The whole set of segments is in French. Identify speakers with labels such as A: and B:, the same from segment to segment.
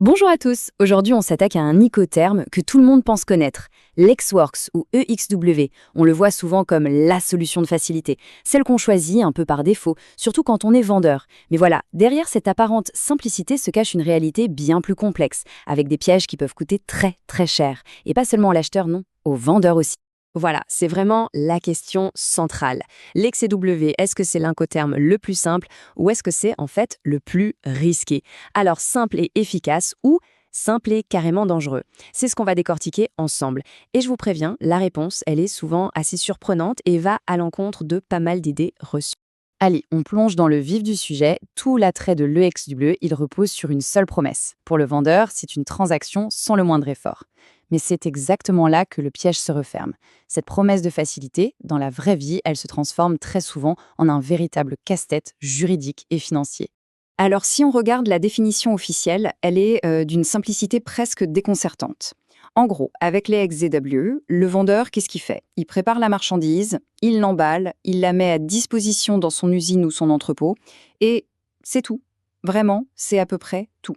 A: Bonjour à tous, aujourd'hui on s'attaque à un Incoterm que tout le monde pense connaître, l'Xworks ou EXW. On le voit souvent comme la solution de facilité, celle qu'on choisit un peu par défaut, surtout quand on est vendeur. Mais voilà, derrière cette apparente simplicité se cache une réalité bien plus complexe, avec des pièges qui peuvent coûter très très cher. Et pas seulement à l'acheteur, non, au vendeur aussi. Voilà, c'est vraiment la question centrale. L'XW, est-ce que c'est l'Incoterm le plus simple ou est-ce que c'est en fait le plus risqué? Alors simple et efficace ou simple et carrément dangereux? C'est ce qu'on va décortiquer ensemble. Et je vous préviens, la réponse, elle est souvent assez surprenante et va à l'encontre de pas mal d'idées reçues. Allez, on plonge dans le vif du sujet. Tout l'attrait de l'EXW, il repose sur une seule promesse. Pour le vendeur, c'est une transaction sans le moindre effort. Mais c'est exactement là que le piège se referme. Cette promesse de facilité, dans la vraie vie, elle se transforme très souvent en un véritable casse-tête juridique et financier. Alors si on regarde la définition officielle, elle est d'une simplicité presque déconcertante. En gros, avec les XZW, le vendeur, qu'est-ce qu'il fait? Il prépare la marchandise, il l'emballe, il la met à disposition dans son usine ou son entrepôt, et c'est tout. Vraiment, c'est à peu près tout.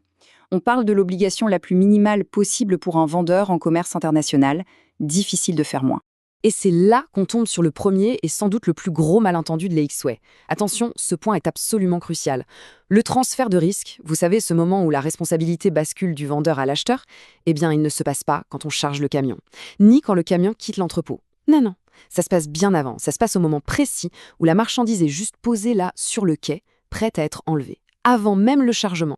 A: On parle de l'obligation la plus minimale possible pour un vendeur en commerce international, difficile de faire moins. Et c'est là qu'on tombe sur le premier et sans doute le plus gros malentendu de l'EXWay. Attention, ce point est absolument crucial. Le transfert de risque, vous savez, ce moment où la responsabilité bascule du vendeur à l'acheteur, eh bien, il ne se passe pas quand on charge le camion, ni quand le camion quitte l'entrepôt. Non, non, ça se passe bien avant, ça se passe au moment précis où la marchandise est juste posée là, sur le quai, prête à être enlevée, avant même le chargement.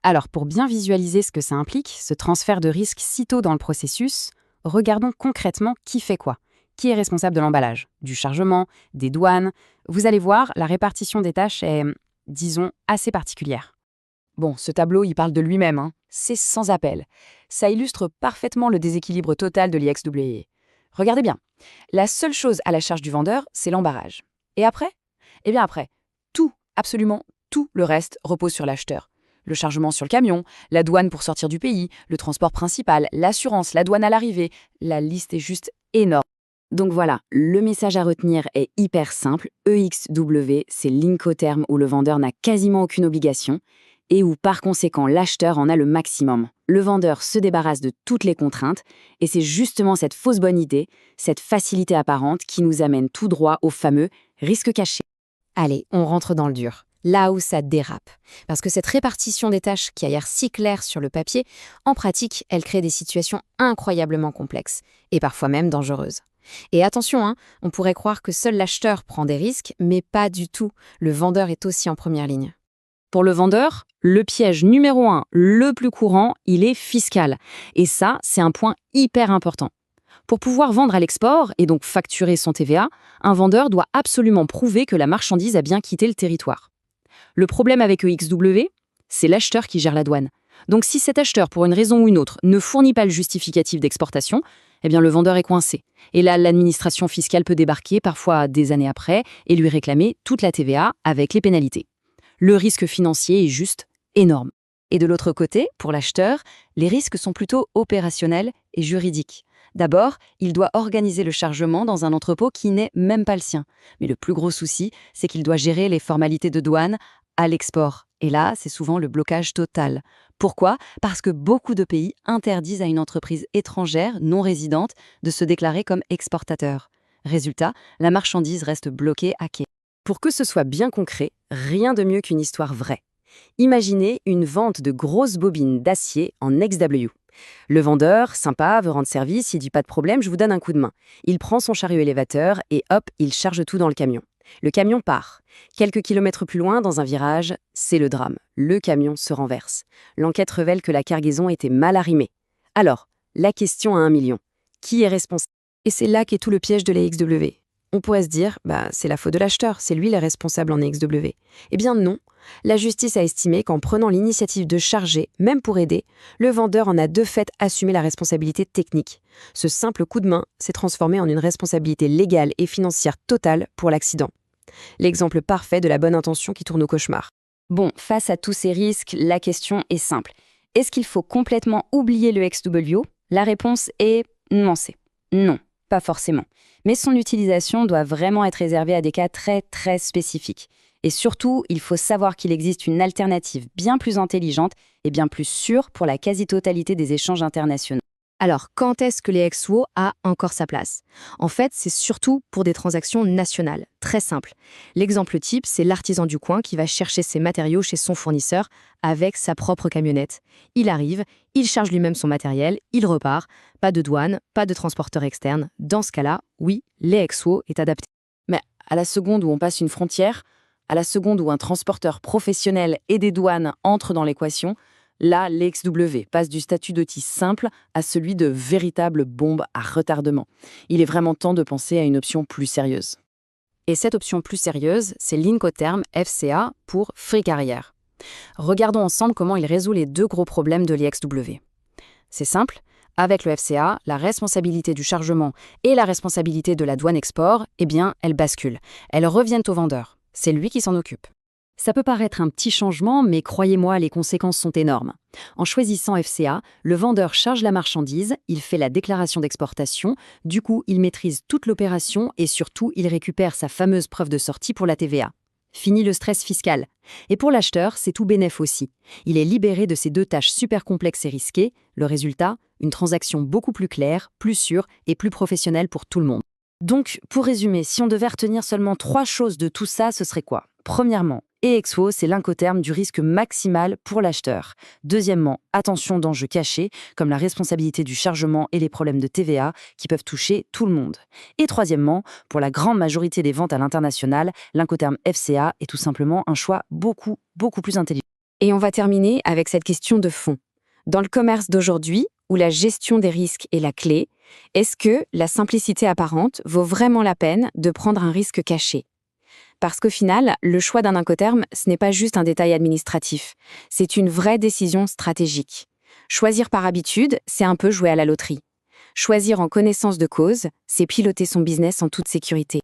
A: Alors, pour bien visualiser ce que ça implique, ce transfert de risque si tôt dans le processus, regardons concrètement qui fait quoi. Qui est responsable de l'emballage, du chargement, des douanes? Vous allez voir, la répartition des tâches est, disons, assez particulière. Bon, ce tableau, il parle de lui-même, hein. C'est sans appel. Ça illustre parfaitement le déséquilibre total de l'IXWA. Regardez bien, la seule chose à la charge du vendeur, c'est l'embarrage. Et après? Eh bien après, tout, absolument tout le reste repose sur l'acheteur. Le chargement sur le camion, la douane pour sortir du pays, le transport principal, l'assurance, la douane à l'arrivée, la liste est juste énorme. Donc voilà, le message à retenir est hyper simple. EXW, c'est l'Incoterm où le vendeur n'a quasiment aucune obligation et où par conséquent l'acheteur en a le maximum. Le vendeur se débarrasse de toutes les contraintes et c'est justement cette fausse bonne idée, cette facilité apparente qui nous amène tout droit au fameux risque caché. Allez, on rentre dans le dur. Là où ça dérape. Parce que cette répartition des tâches qui a l'air si claire sur le papier, en pratique, elle crée des situations incroyablement complexes et parfois même dangereuses. Et attention, hein, on pourrait croire que seul l'acheteur prend des risques, mais pas du tout. Le vendeur est aussi en première ligne. Pour le vendeur, le piège numéro 1, le plus courant, il est fiscal. Et ça, c'est un point hyper important. Pour pouvoir vendre à l'export et donc facturer son TVA, un vendeur doit absolument prouver que la marchandise a bien quitté le territoire. Le problème avec EXW, c'est l'acheteur qui gère la douane. Donc si cet acheteur, pour une raison ou une autre, ne fournit pas le justificatif d'exportation, eh bien le vendeur est coincé. Et là, l'administration fiscale peut débarquer, parfois des années après, et lui réclamer toute la TVA avec les pénalités. Le risque financier est juste énorme. Et de l'autre côté, pour l'acheteur, les risques sont plutôt opérationnels et juridiques. D'abord, il doit organiser le chargement dans un entrepôt qui n'est même pas le sien. Mais le plus gros souci, c'est qu'il doit gérer les formalités de douane à l'export. Et là, c'est souvent le blocage total. Pourquoi? Parce que beaucoup de pays interdisent à une entreprise étrangère non résidente de se déclarer comme exportateur. Résultat, la marchandise reste bloquée à quai. Pour que ce soit bien concret, rien de mieux qu'une histoire vraie. Imaginez une vente de grosses bobines d'acier en XW. Le vendeur, sympa, veut rendre service, il dit pas de problème, je vous donne un coup de main. Il prend son chariot élévateur et hop, il charge tout dans le camion. Le camion part. Quelques kilomètres plus loin, dans un virage, c'est le drame. Le camion se renverse. L'enquête révèle que la cargaison était mal arrimée. Alors, la question à 1 million. Qui est responsable? Et c'est là qu'est tout le piège de la XW. On pourrait se dire, c'est la faute de l'acheteur, c'est lui le responsable en XW. Eh bien non. La justice a estimé qu'en prenant l'initiative de charger, même pour aider, le vendeur en a de fait assumé la responsabilité technique. Ce simple coup de main s'est transformé en une responsabilité légale et financière totale pour l'accident. L'exemple parfait de la bonne intention qui tourne au cauchemar. Bon, face à tous ces risques, la question est simple. Est-ce qu'il faut complètement oublier le XW? La réponse est nuancée. Non, pas forcément. Mais son utilisation doit vraiment être réservée à des cas très très spécifiques. Et surtout, il faut savoir qu'il existe une alternative bien plus intelligente et bien plus sûre pour la quasi-totalité des échanges internationaux.
B: Alors, quand est-ce que les XWO a encore sa place? En fait, c'est surtout pour des transactions nationales. Très simple. L'exemple type, c'est l'artisan du coin qui va chercher ses matériaux chez son fournisseur avec sa propre camionnette. Il arrive, il charge lui-même son matériel, il repart. Pas de douane, pas de transporteur externe. Dans ce cas-là, oui, les XWO est adapté.
A: Mais à la seconde où on passe une frontière, à la seconde où un transporteur professionnel et des douanes entrent dans l'équation, là, l'EXW passe du statut d'outil simple à celui de véritable bombe à retardement. Il est vraiment temps de penser à une option plus sérieuse. Et cette option plus sérieuse, c'est l'Incoterm FCA pour Free Carrier. Regardons ensemble comment il résout les deux gros problèmes de l'EXW. C'est simple, avec le FCA, la responsabilité du chargement et la responsabilité de la douane export, eh bien, elles basculent. Elles reviennent au vendeur. C'est lui qui s'en occupe. Ça peut paraître un petit changement, mais croyez-moi, les conséquences sont énormes. En choisissant FCA, le vendeur charge la marchandise, il fait la déclaration d'exportation, du coup, il maîtrise toute l'opération et surtout, il récupère sa fameuse preuve de sortie pour la TVA. Fini le stress fiscal. Et pour l'acheteur, c'est tout bénef aussi. Il est libéré de ces deux tâches super complexes et risquées. Le résultat, une transaction beaucoup plus claire, plus sûre et plus professionnelle pour tout le monde. Donc, pour résumer, si on devait retenir seulement 3 choses de tout ça, ce serait quoi? Premièrement, EXO, c'est l'Incoterm du risque maximal pour l'acheteur. Deuxièmement, attention d'enjeux cachés, comme la responsabilité du chargement et les problèmes de TVA qui peuvent toucher tout le monde. Et troisièmement, pour la grande majorité des ventes à l'international, l'Incoterm FCA est tout simplement un choix beaucoup plus intelligent.
B: Et on va terminer avec cette question de fond. Dans le commerce d'aujourd'hui, où la gestion des risques est la clé, est-ce que la simplicité apparente vaut vraiment la peine de prendre un risque caché? Parce qu'au final, le choix d'un Incoterm, ce n'est pas juste un détail administratif, c'est une vraie décision stratégique. Choisir par habitude, c'est un peu jouer à la loterie. Choisir en connaissance de cause, c'est piloter son business en toute sécurité.